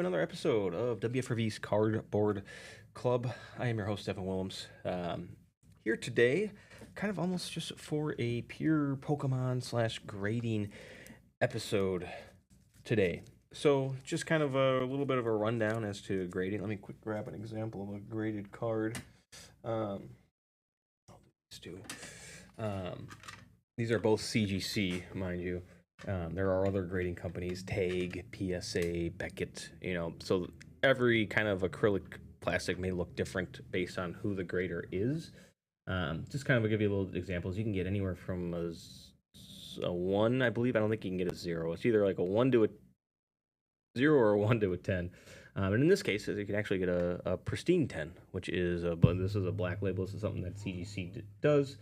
another episode of WFRV's Cardboard Club. I am your host, Devin Willems. Here today, kind of almost just for a pure Pokemon slash grading episode today. So, just kind of a little bit of a rundown as to grading. Let me quick grab an example of a graded card. I'll do these two. Um, these are both CGC, mind you. There are other grading companies, Tag, PSA, Beckett, so every kind of acrylic plastic may look different based on who the grader is. Just kind of give you little examples. You can get anywhere from a 1, I believe. I don't think you can get a 0. It's either like a 1 to a 0 or a 1 to a 10. And in this case, you can actually get a pristine 10, which is this is a black label. This is something that CGC does.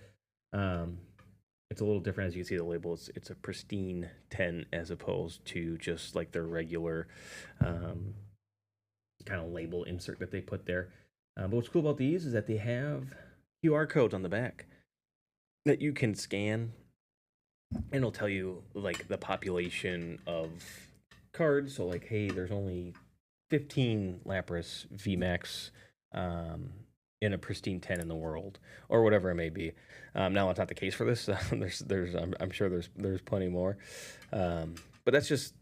It's a little different. As you can see the label, it's a pristine 10 as opposed to just like their regular kind of label insert that they put there. But what's cool about these is that they have QR codes on the back that you can scan, and it'll tell you like the population of cards. So like, hey, there's only 15 Lapras VMAX in a pristine 10 in the world, or whatever it may be. Now that's not the case for this. I'm sure there's plenty more, but that's just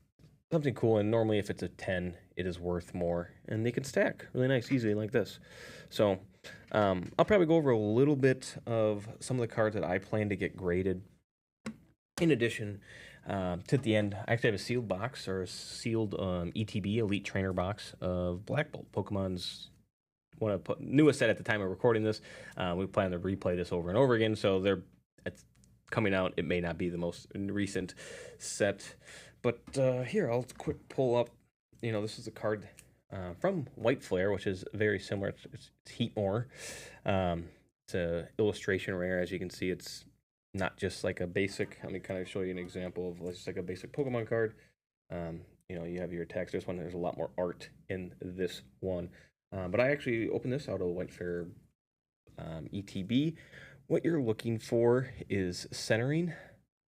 something cool. And normally, if it's a 10, it is worth more, and they can stack really nice, easily like this. So I'll probably go over a little bit of some of the cards that I plan to get graded. In addition, to the end, I actually have a sealed box or a sealed ETB Elite Trainer box of Black Bolt, Pokemon's newest set at the time of recording this. We plan to replay this over and over again, so it's coming out. It may not be the most recent set, but here I'll quick pull up. This is a card from White Flare, which is very similar. It's Heatmore. It's a illustration rare. As you can see, it's not just like a basic. Let me kind of show you an example of just like a basic Pokemon card. You have your attacks. This one, there's a lot more art in this one. But I actually opened this out of White Fair ETB. What you're looking for is centering.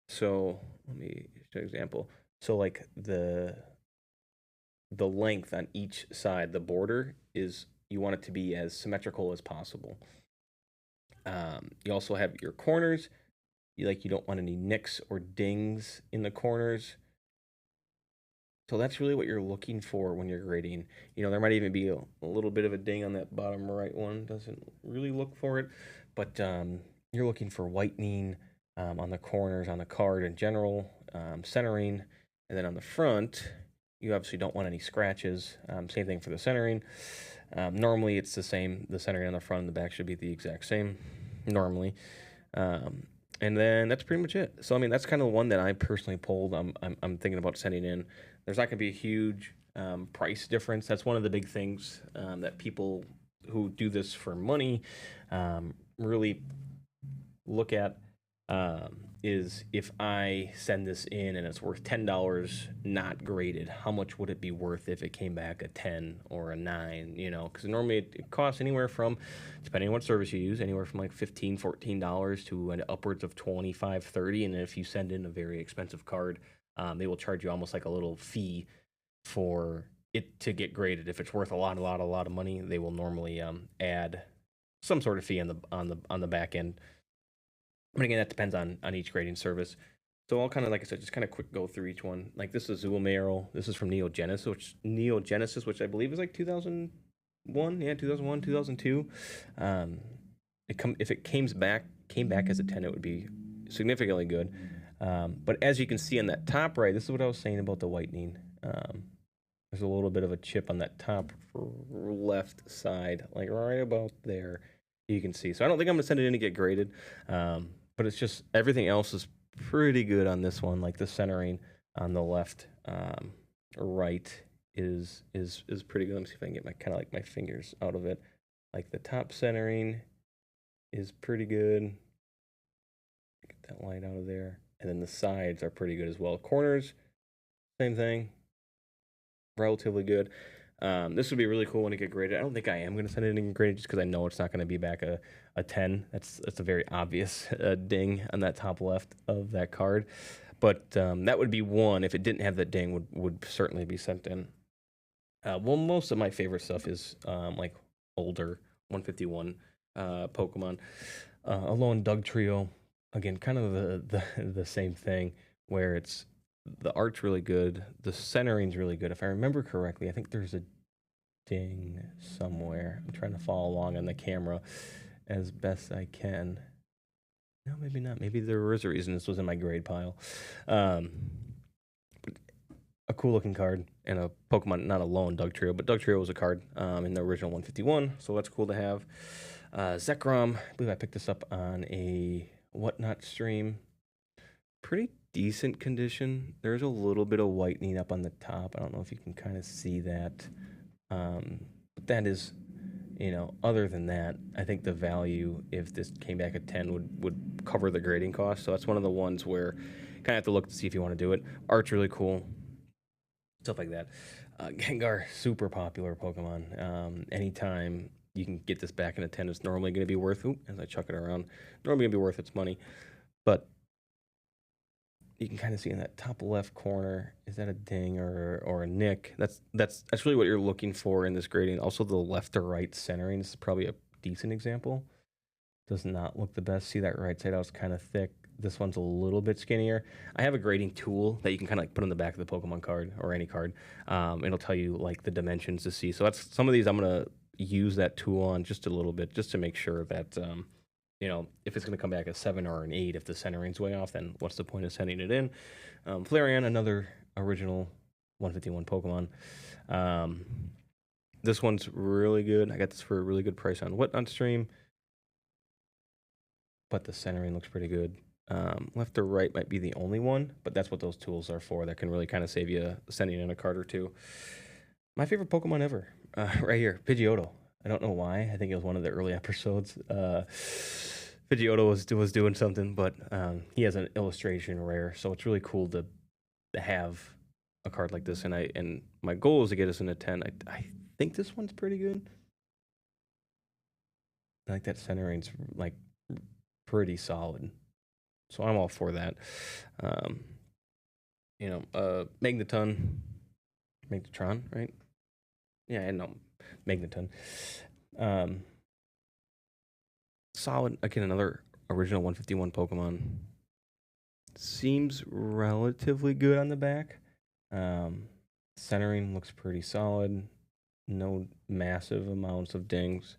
So let me show you an example. So like the length on each side, the border is, you want it to be as symmetrical as possible. You also have your corners. You don't want any nicks or dings in the corners. So that's really what you're looking for when you're grading. There might even be a little bit of a ding on that bottom right one. Doesn't really look for it, but you're looking for whitening on the corners on the card in general, centering, and then on the front, you obviously don't want any scratches. Same thing for the centering. Normally, it's the same. The centering on the front and the back should be the exact same normally. And then that's pretty much it. So, that's kind of one that I personally pulled. I'm thinking about sending in. There's not going to be a huge price difference. That's one of the big things that people who do this for money really look at, is if I send this in and it's worth $10 not graded, how much would it be worth if it came back a 10 or a 9, because normally it costs anywhere from, depending on what service you use, anywhere from like $15, $14 to upwards of $25, $30, and if you send in a very expensive card, they will charge you almost like a little fee for it to get graded. If it's worth a lot of money, they will normally add some sort of fee on the back end. But again, that depends on each grading service. So I'll kind of, like I said, just kind of quick go through each one. Like this is Zulmero. This is from Neogenesis, which I believe is like 2001. Yeah, 2001, 2002. If it came back as a 10, it would be significantly good. But as you can see on that top right, this is what I was saying about the whitening. There's a little bit of a chip on that top left side, like right about there. You can see. So I don't think I'm gonna send it in to get graded. But it's just everything else is pretty good on this one. Like the centering on the left, right is pretty good. Let me see if I can get my fingers out of it. Like the top centering is pretty good. Get that light out of there. And then the sides are pretty good as well. Corners, same thing. Relatively good. This would be really cool when it get graded. I don't think I am going to send it in graded just because I know it's not going to be back a 10. That's a very obvious ding on that top left of that card. But that would be one. If it didn't have that ding, would certainly be sent in. Well, most of my favorite stuff is like older 151 Pokemon. Alone Doug Trio, again, kind of the same thing where it's the art's really good, the centering's really good. If I remember correctly, I think there's a ding somewhere. I'm trying to follow along on the camera as best I can. No, maybe not. Maybe there was a reason this was in my grade pile. Um, a cool looking card and a Pokemon, not a lone Doug Trio, but Doug Trio was a card in the original 151, so that's cool to have. Zekrom, I believe I picked this up on a Whatnot stream. Pretty decent condition. There's a little bit of whitening up on the top. I don't know if you can kind of see that. But that is, other than that, I think the value, if this came back at 10, would cover the grading cost. So that's one of the ones where you kind of have to look to see if you want to do it. Art's really cool. Stuff like that. Gengar, super popular Pokemon. Anytime you can get this back in a 10, it's normally going to be worth, as I chuck it around, normally going to be worth its money. But you can kind of see in that top left corner, is that a ding or a nick? That's really what you're looking for in this grading. Also, the left to right centering, this is probably a decent example. Does not look the best. See that right side out is kind of thick. This one's a little bit skinnier. I have a grading tool that you can kind of like put on the back of the Pokemon card or any card. It'll tell you like the dimensions to see. So that's some of these I'm gonna use that tool on just a little bit, just to make sure that if it's gonna come back a 7 or an 8, if the centering's way off, then what's the point of sending it in? Flareon, another original 151 Pokemon. This one's really good. I got this for a really good price on Whatnot stream, but the centering looks pretty good. Left or right might be the only one, but that's what those tools are for. That can really kind of save you sending in a card or two. My favorite Pokemon ever, right here, Pidgeotto. I don't know why. I think it was one of the early episodes. Pidgeotto was doing something, but he has an illustration rare, so it's really cool to have a card like this. And my goal is to get us in a 10. I think this one's pretty good. I like that centering's like pretty solid. So I'm all for that. Magneton, Magnetron, right? Yeah, I know, Magneton. Solid. Again, another original 151 Pokemon. Seems relatively good on the back. Centering looks pretty solid. No massive amounts of dings.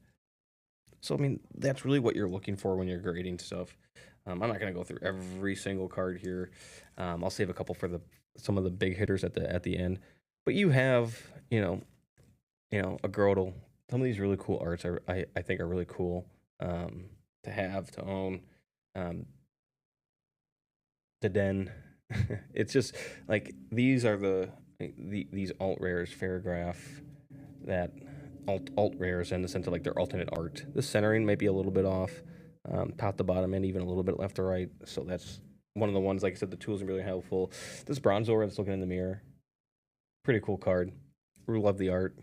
So, I mean, that's really what you're looking for when you're grading stuff. I'm not going to go through every single card here. I'll save a couple for some of the big hitters at the end. But you have, a Grotle. Some of these really cool arts I think are really cool to have, to own. The Den. It's just like these are these alt rares, Fairgraph, that alt rares in the sense of like their alternate art. The centering might be a little bit off, top to bottom, and even a little bit left to right. So that's one of the ones. Like I said, the tools are really helpful. This Bronzor that's looking in the mirror, pretty cool card. Really love the art.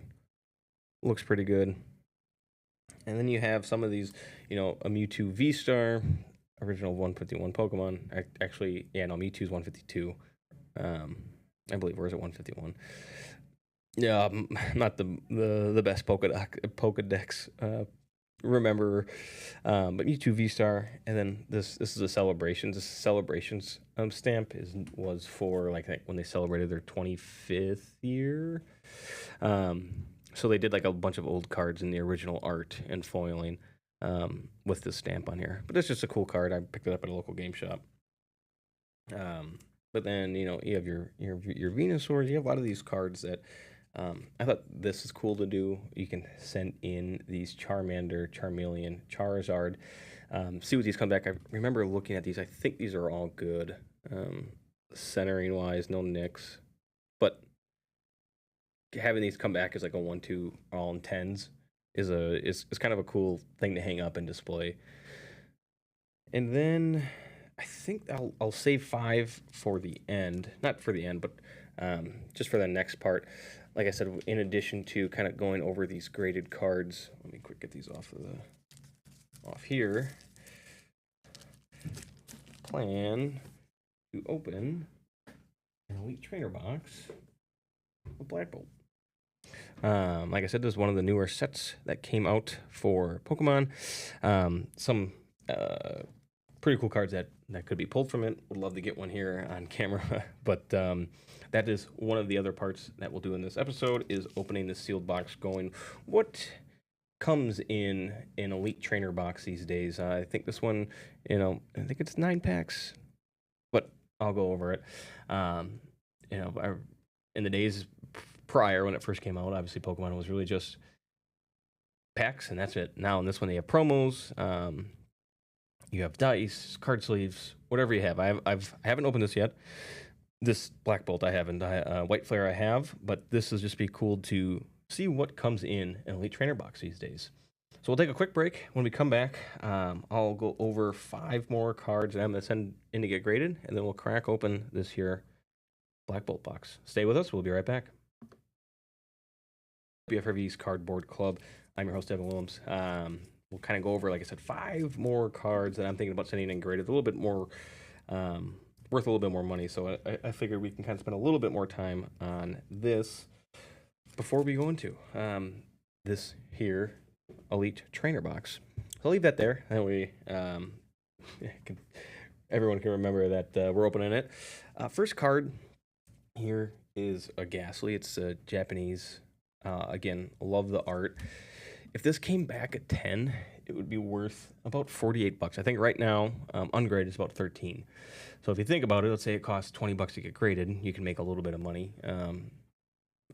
Looks pretty good. And then you have some of these, a Mewtwo V-Star, original 151 Pokemon. Actually, yeah, no, Mewtwo's 152. I believe. Where is it? 151. Yeah, not the best Pokedex remember, but Mewtwo V-Star, and then this is a Celebrations. This Celebrations stamp was for like when they celebrated their 25th year. So they did like a bunch of old cards in the original art and foiling with this stamp on here. But it's just a cool card. I picked it up at a local game shop. But then you have your Venusaurs. You have a lot of these cards that I thought this is cool to do. You can send in these Charmander, Charmeleon, Charizard. See what these come back. I remember looking at these. I think these are all good. Centering wise, no nicks. But having these come back as like a 1-2 all in 10s is kind of a cool thing to hang up and display. And then I think I'll save 5 for the end. Not for the end, but just for the next part. Like I said, in addition to kind of going over these graded cards, let me quick get these off here. Plan to open an Elite Trainer box of Black Bolt. Like I said, this is one of the newer sets that came out for Pokemon. Some pretty cool cards that could be pulled from it. Would love to get one here on camera, but that is one of the other parts that we'll do in this episode is opening the sealed box, going what comes in an Elite Trainer box these days. I think this one, I think it's 9 packs, but I'll go over it. In the days prior when it first came out, obviously Pokemon was really just packs and that's it. Now in this one they have promos. You have dice, card sleeves, whatever you have. I haven't opened this yet. This Black Bolt I haven't. White Flare I have, but this is just be cool to see what comes in an Elite Trainer box these days. So we'll take a quick break. When we come back, I'll go over 5 more cards that I'm going to send in to get graded, and then we'll crack open this here Black Bolt box. Stay with us. We'll be right back. WFRV's Cardboard Club. I'm your host, Devin Williams. We'll kind of go over, like I said, 5 more cards that I'm thinking about sending in graded. A little bit more, worth a little bit more money. So I figured we can kind of spend a little bit more time on this before we go into this here Elite Trainer box. So I'll leave that there. That way everyone can remember that we're opening it. First card here is a Ghastly. It's Japanese. Again, love the art. If this came back at 10, it would be worth about $48. I think right now, ungraded is about 13. So if you think about it, let's say it costs $20 to get graded, you can make a little bit of money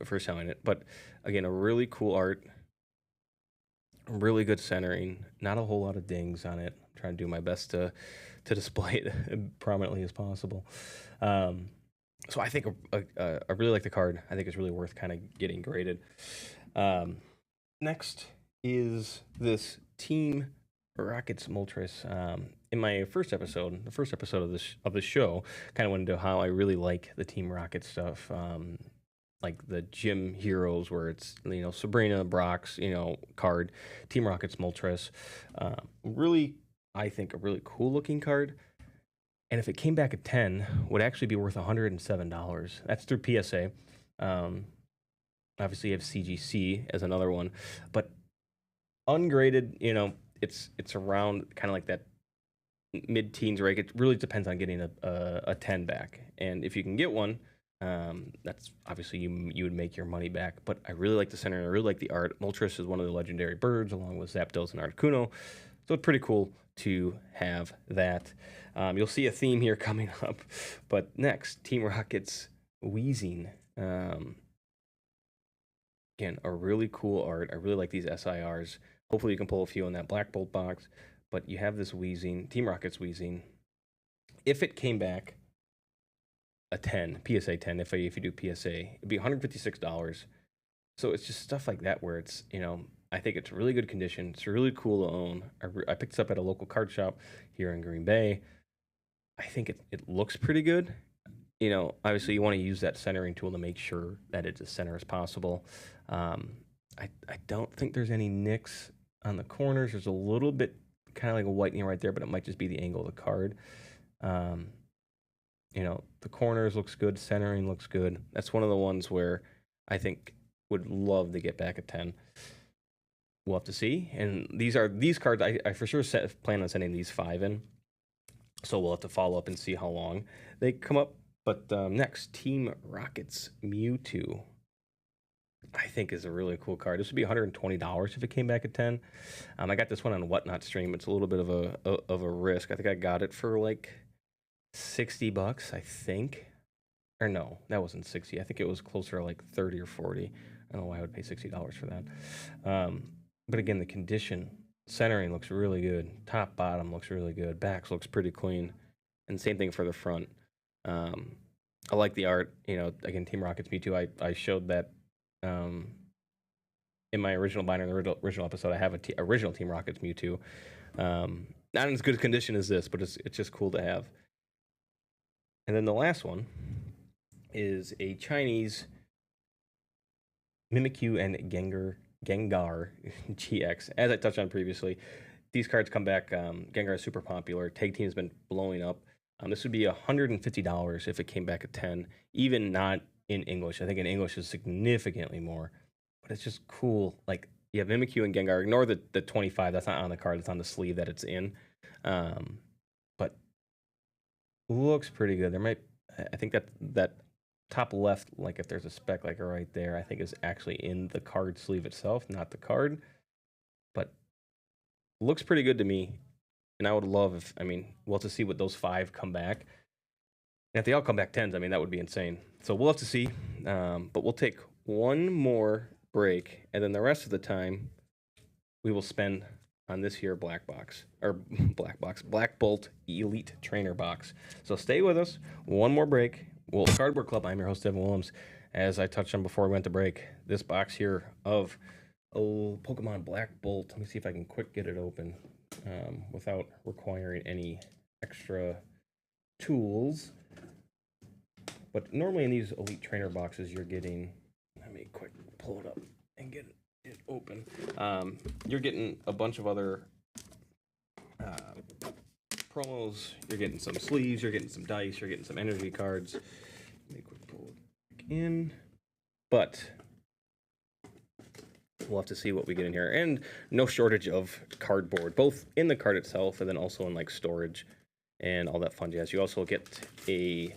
for selling it. But again, a really cool art, really good centering, not a whole lot of dings on it. I'm trying to do my best to display it as prominently as possible. So I think I really like the card. I think it's really worth kind of getting graded. Next is this Team Rockets Moltres. In my first episode, the first episode of this show, kind of went into how I really like the Team Rocket stuff, like the gym heroes, where it's Sabrina, Brock's card, Team Rockets Moltres. Really, I think a really cool looking card. And if it came back at 10, would actually be worth $107. That's through PSA. Obviously, you have CGC as another one, but ungraded, it's around kind of like that mid-teens rate. It really depends on getting a 10 back, and if you can get one, that's obviously you would make your money back. But I really like the center, and I really like the art. Moltres is one of the legendary birds, along with Zapdos and Articuno, so it's pretty cool to have that. You'll see a theme here coming up, but next, Team Rocket's Wheezing. Again, a really cool art. I really like these SIRs. Hopefully you can pull a few in that Black Bolt box, but you have this Wheezing, Team Rocket's Wheezing. If it came back a 10, PSA 10, if you do PSA, it'd be $156. So it's just stuff like that where it's, I think it's really good condition. It's really cool to own. I picked this up at a local card shop here in Green Bay. I think it looks pretty good. Obviously you want to use that centering tool to make sure that it's as center as possible. I don't think there's any nicks on the corners. There's a little bit kind of like a whitening right there, but it might just be the angle of the card. The corners looks good. Centering looks good. That's one of the ones where I think would love to get back a 10. We'll have to see. And these cards, I for sure plan on sending these 5 in. So we'll have to follow up and see how long they come up. But next, Team Rocket's Mewtwo, I think is a really cool card. This would be $120 if it came back at 10. I got this one on Whatnot Stream. It's a little bit of a risk. I think I got it for like $60, I think. Or no, that wasn't 60. I think it was closer to like 30 or 40. I don't know why I would pay $60 for that. But again, the condition, centering looks really good. Top, bottom looks really good. Backs looks pretty clean. And same thing for the front. I like the art. Again, Team Rocket's Mewtwo. I showed that in my original binder, in the original episode. I have a original Team Rocket's Mewtwo. Not in as good a condition as this, but it's just cool to have. And then the last one is a Chinese Mimikyu and Gengar GX. As I touched on previously, these cards come back. Gengar is super popular. Tag Team has been blowing up. This would be $150 if it came back at 10, even not in English. I think in English is significantly more. but it's just cool. Like you have Mimikyu and Gengar. Ignore the 25. That's not on the card. It's on the sleeve that it's in. But looks pretty good. There might, I think that top left, like if there's a speck like right there, I think is actually in the card sleeve itself, not the card. But looks pretty good to me. And I would love if, I mean, we'll have to see what those 5 come back. And if they all come back 10s, I mean, that would be insane. So we'll have to see. But we'll take one more break, and then the rest of the time we will spend on this here black bolt elite trainer box. So stay with us. One more break. Cardboard Club. I'm your host, Devin Williams. As I touched on before we went to break, this box here of Pokemon Black Bolt. Let me see if I can quick get it open without requiring any extra tools. But normally in these elite trainer boxes, you're getting, let me quick pull it up and get it open. You're getting a bunch of other promos. You're getting some sleeves, you're getting some dice, you're getting some energy cards. Let me quick pull it back in. But we'll have to see what we get in here. And no shortage of cardboard, both in the card itself and then also in like storage and all that fun jazz. You also get a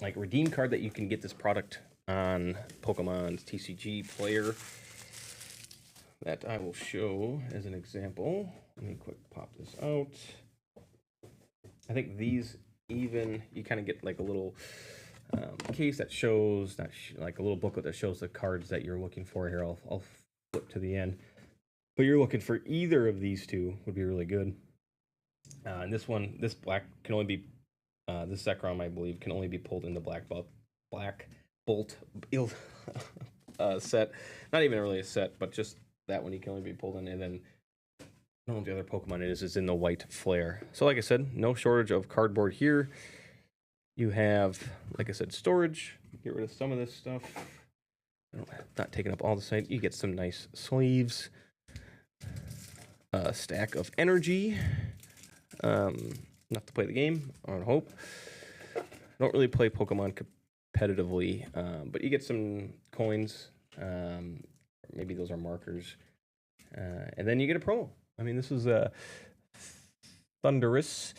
like redeem card that you can get this product on Pokemon's TCG player that I will show as an example. Let me quick pop this out. I think these even, you kind of get like a little case that shows, like a little booklet that shows the cards that you're looking for here. I'll flip to the end. But you're looking for either of these two would be really good. And this one, this black can only be, this Zekrom, I believe, can only be pulled in the Black Bolt set. Not even really a set, but just that one he can only be pulled in. And then I don't know if the other Pokemon is in the White Flare. So like I said, no shortage of cardboard here. You have, like I said, storage. Get rid of some of this stuff. Not taking up all the site. You get some nice sleeves. A stack of energy. Enough to play the game, I would hope. I don't really play Pokemon competitively, but you get some coins. Maybe those are markers. And then you get a promo. I mean, this is thunderous.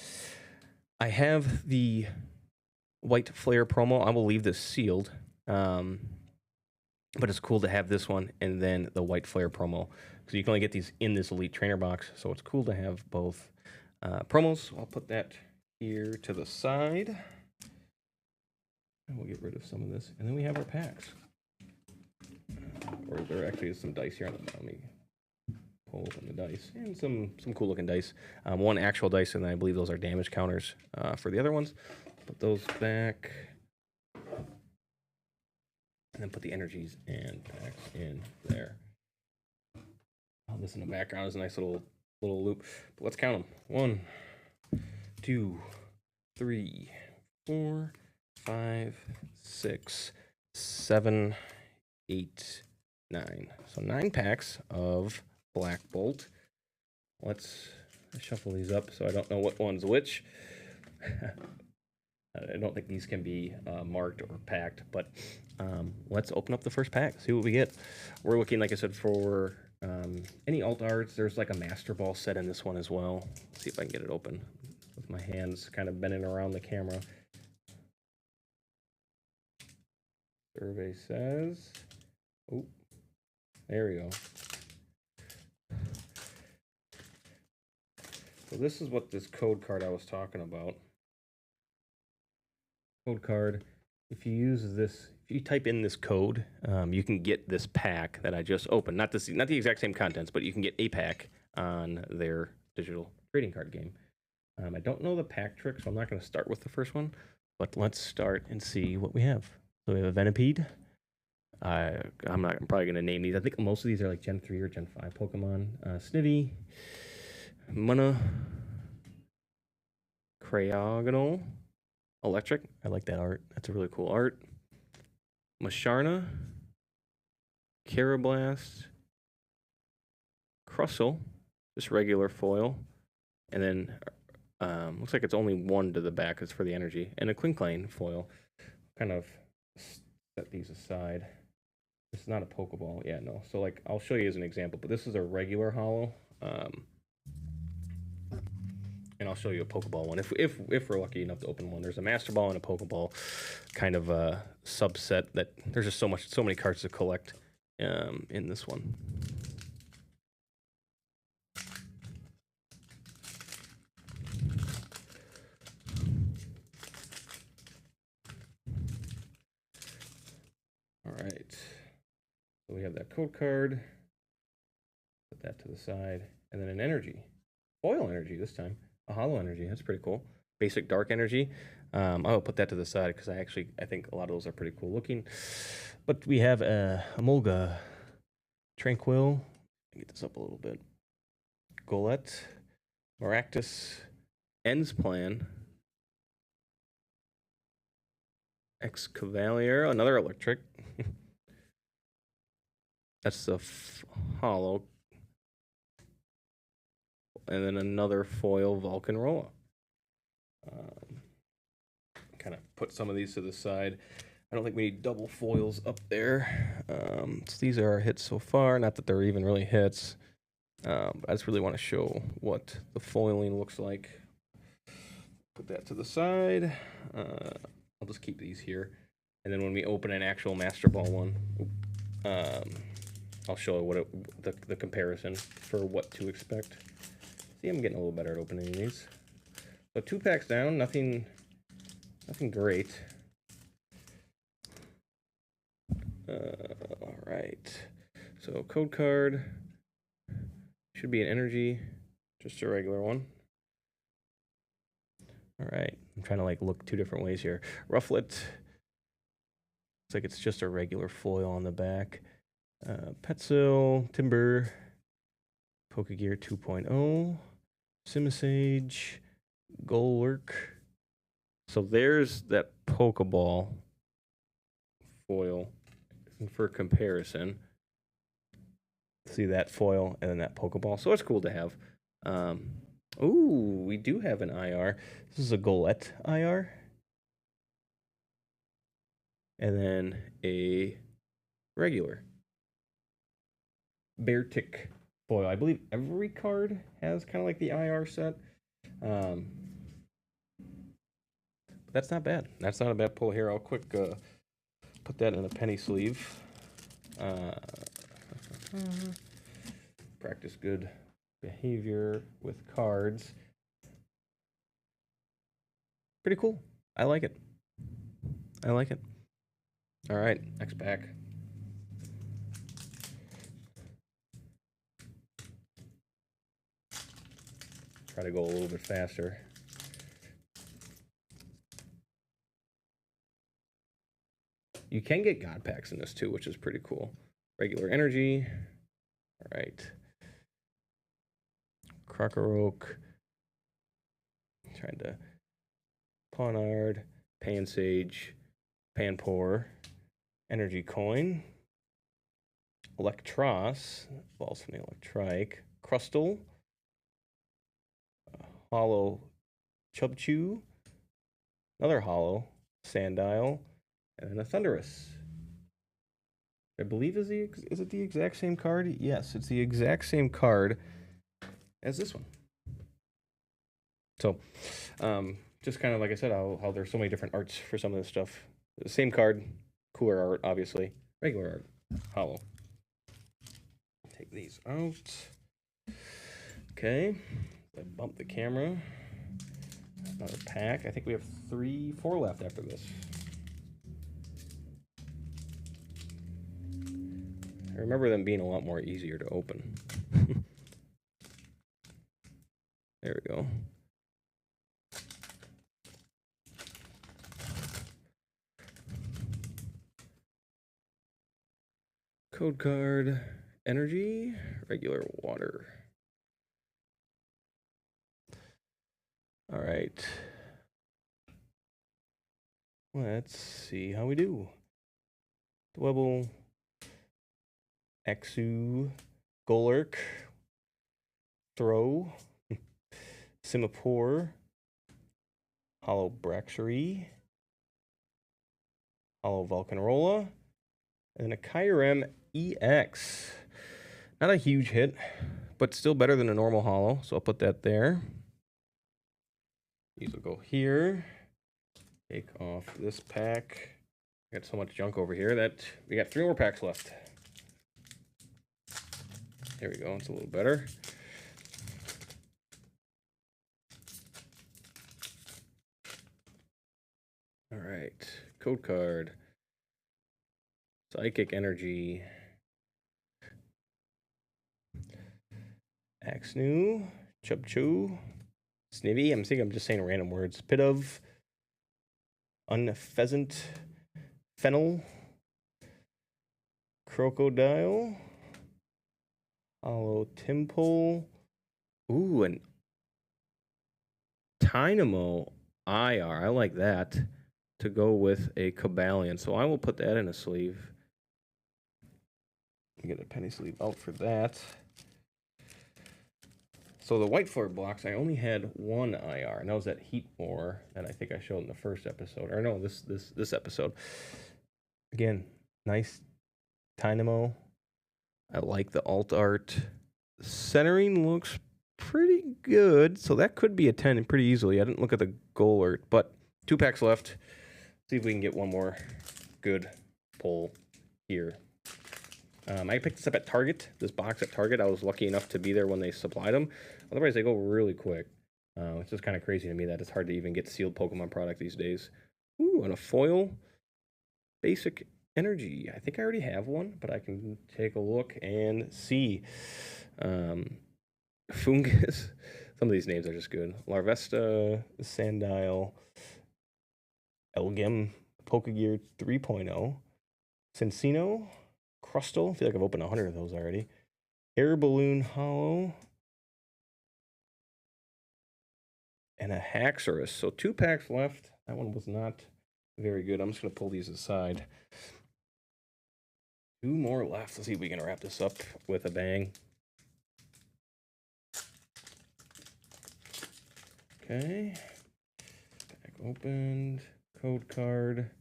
I have the White Flare promo. I will leave this sealed. But it's cool to have this one and then the White Flare promo. Because you can only get these in this Elite Trainer box. So it's cool to have both promos. I'll put that here to the side. And we'll get rid of some of this. And then we have our packs. Or there actually is some dice here on the bottom. Let me pull open the dice. And some cool looking dice. One actual dice, and I believe those are damage counters for the other ones. Put those back. And then put the energies and packs in there. Oh, this in the background is a nice little loop. But let's count them. 1, 2, 3, 4, 5, 6, 7, 8, 9. So 9 packs of Black Bolt. Let's shuffle these up so I don't know what one's which. I don't think these can be marked or packed, but let's open up the first pack, see what we get. We're looking, like I said, for any alt arts. There's like a Master Ball set in this one as well. Let's see if I can get it open with my hands kind of bending around the camera. Survey says, oh, there we go. So this is what this code card I was talking about. Code card. If you use this, if you type in this code, you can get this pack that I just opened. Not the exact same contents, but you can get a pack on their digital trading card game. I don't know the pack trick, so I'm not going to start with the first one. But let's start and see what we have. So we have a Venipede. I'm probably going to name these. I think most of these are like Gen 3 or Gen 5 Pokemon. Snivy, Munna, Cryogonal, Electric. I like that art. That's a really cool art. Masharna, Carablast, Crustle, just regular foil, and then looks like it's only one to the back. It's for the energy, and a Klinkline foil. Kind of set these aside. not a Pokeball. Yeah, no. So like, I'll show you as an example, but this is a regular hollow. And I'll show you a Pokeball one if we're lucky enough to open one. There's a Master Ball and a Pokeball kind of subset that there's just so many cards to collect in this one. All right, so we have that code card. Put that to the side, and then an energy, foil energy this time, a hollow energy. That's pretty cool. Basic dark energy. I'll put that to the side because I think a lot of those are pretty cool looking. But we have a Emolga, Tranquil. Get this up a little bit. Golett, Maractus, Ends Plan, Excavalier, another electric. That's the hollow. And then another foil Volcanrola. Kind of put some of these to the side. I don't think we need double foils up there. So these are our hits so far. Not that they're even really hits. I just really want to show what the foiling looks like. Put that to the side. I'll just keep these here. And then when we open an actual Master Ball one, I'll show what the comparison for what to expect. See, I'm getting a little better at opening these. So 2 packs down, nothing great. All right. So code card should be an energy, just a regular one. All right. I'm trying to like look 2 different ways here. Rufflet. Looks like it's just a regular foil on the back. Petzl, Timber, Pokegear 2.0, Simisage, Golurk. So there's that Pokeball foil. And for comparison, see that foil and then that Pokeball. So it's cool to have. Ooh, we do have an IR. This is a Golett IR. And then a regular Beartic foil. I believe every card has kind of like the IR set. But that's not bad. That's not a bad pull here. I'll quick put that in a penny sleeve. Practice good behavior with cards. Pretty cool. I like it. I like it. All right, next pack. Try to go a little bit faster. You can get God packs in this too, which is pretty cool. Regular energy. All right. Crocoroke. Trying to Pawnard, Pansage, Panpour, Energy Coin, Electros, falls from the Electrike, Crustle, Hollow Chubchew, another Hollow Sandile, and then a Thundurus. I believe is it the exact same card? Yes, it's the exact same card as this one. So, just kind of like I said, how there's so many different arts for some of this stuff. The same card, cooler art, obviously. Regular art, hollow. Take these out. Okay, I bump the camera. Another pack. I think we have 4 left after this. I remember them being a lot more easier to open. There we go. Code card, energy, regular water. All right. Let's see how we do. Dwebble, Exu, Golurk, Throw, Simipour, Hollow Braxury, Hollow Volcanrola, And a Kyurem EX. Not a huge hit, but still better than a normal holo, so I'll put that there. These will go here. Take off this pack. I got so much junk over here that we got 3 more packs left. There we go, it's a little better. All right, code card. Psychic Energy. Axnu, Chubchu, Snivy. I'm just saying random words. Pidove, Unpheasant, Fennel, Crocodile, Hollow Timple. Ooh, and Dynamo IR. I like that to go with a Cabalion. So I will put that in a sleeve. Get a penny sleeve out for that. So the white foil blocks, I only had 1 IR, and that was that Heatmore that I think I showed in the first episode. Or no, this episode. Again, nice Dynamo. I like the alt art. The centering looks pretty good, so that could be a 10 pretty easily. I didn't look at the goal art, but 2 packs left. See if we can get one more good pull here. I picked this up at Target, this box at Target. I was lucky enough to be there when they supplied them. Otherwise, they go really quick. It's just kind of crazy to me that it's hard to even get sealed Pokemon product these days. Ooh, and a foil Basic Energy. I think I already have one, but I can take a look and see. Fungus. Some of these names are just good. Larvesta, Sandile, Elgem, Pokegear 3.0, Cincino, Crustle. I feel like I've opened 100 of those already. Air Balloon Hollow. And a Haxorus. So 2 packs left. That one was not very good. I'm just going to pull these aside. 2 more left. Let's see if we can wrap this up with a bang. Okay. Pack opened. Code card.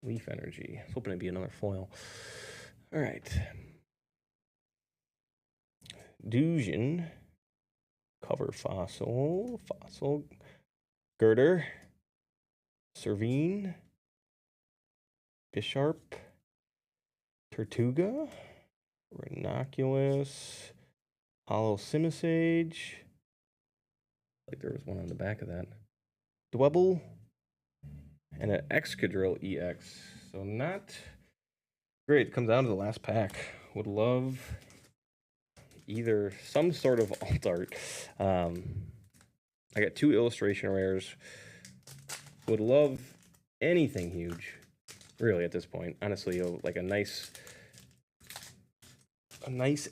Leaf Energy. I was hoping it'd be another foil. All right. Dusion. Cover Fossil. Fossil. Girder. Servine. Bisharp. Tortuga. Rhinoculus. Hollow Simisage. Like there was one on the back of that. Dwebble. And an Excadrill EX. So not great. It comes down to the last pack. Would love either some sort of alt art. I got 2 illustration rares. Would love anything huge, really, at this point. Honestly, like a nice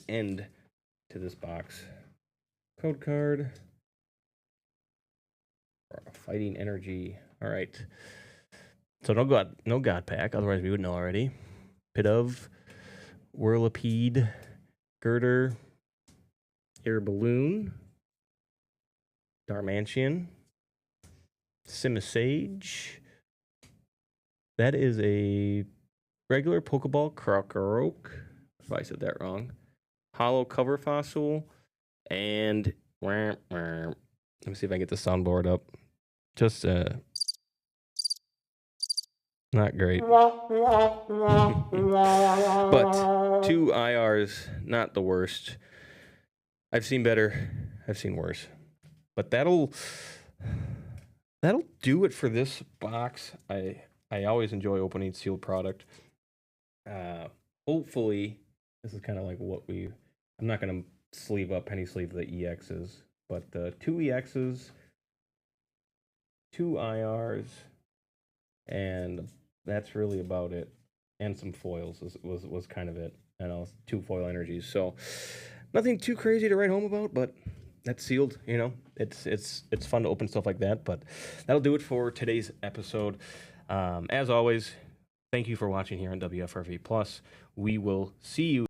end to this box. Code card. Fighting Energy. All right. So no God pack, otherwise we would know already. Pidove, Whirlipede, Girder, Air Balloon, Darmanian, Simisage. That is a regular Pokeball Krokorok, if I said that wrong. Hollow Cover Fossil, and let me see if I can get the soundboard up. Just not great. But 2 IRs, not the worst. I've seen better. I've seen worse. But that'll do it for this box. I always enjoy opening sealed product. Hopefully, this is kind of like what I'm not going to penny sleeve the EXs, but 2 EXs, 2 IRs, and that's really about it. And some foils was kind of it. And 2 foil energies. So nothing too crazy to write home about, but that's sealed. You know, it's fun to open stuff like that. But that'll do it for today's episode. As always, thank you for watching here on WFRV Plus. We will see you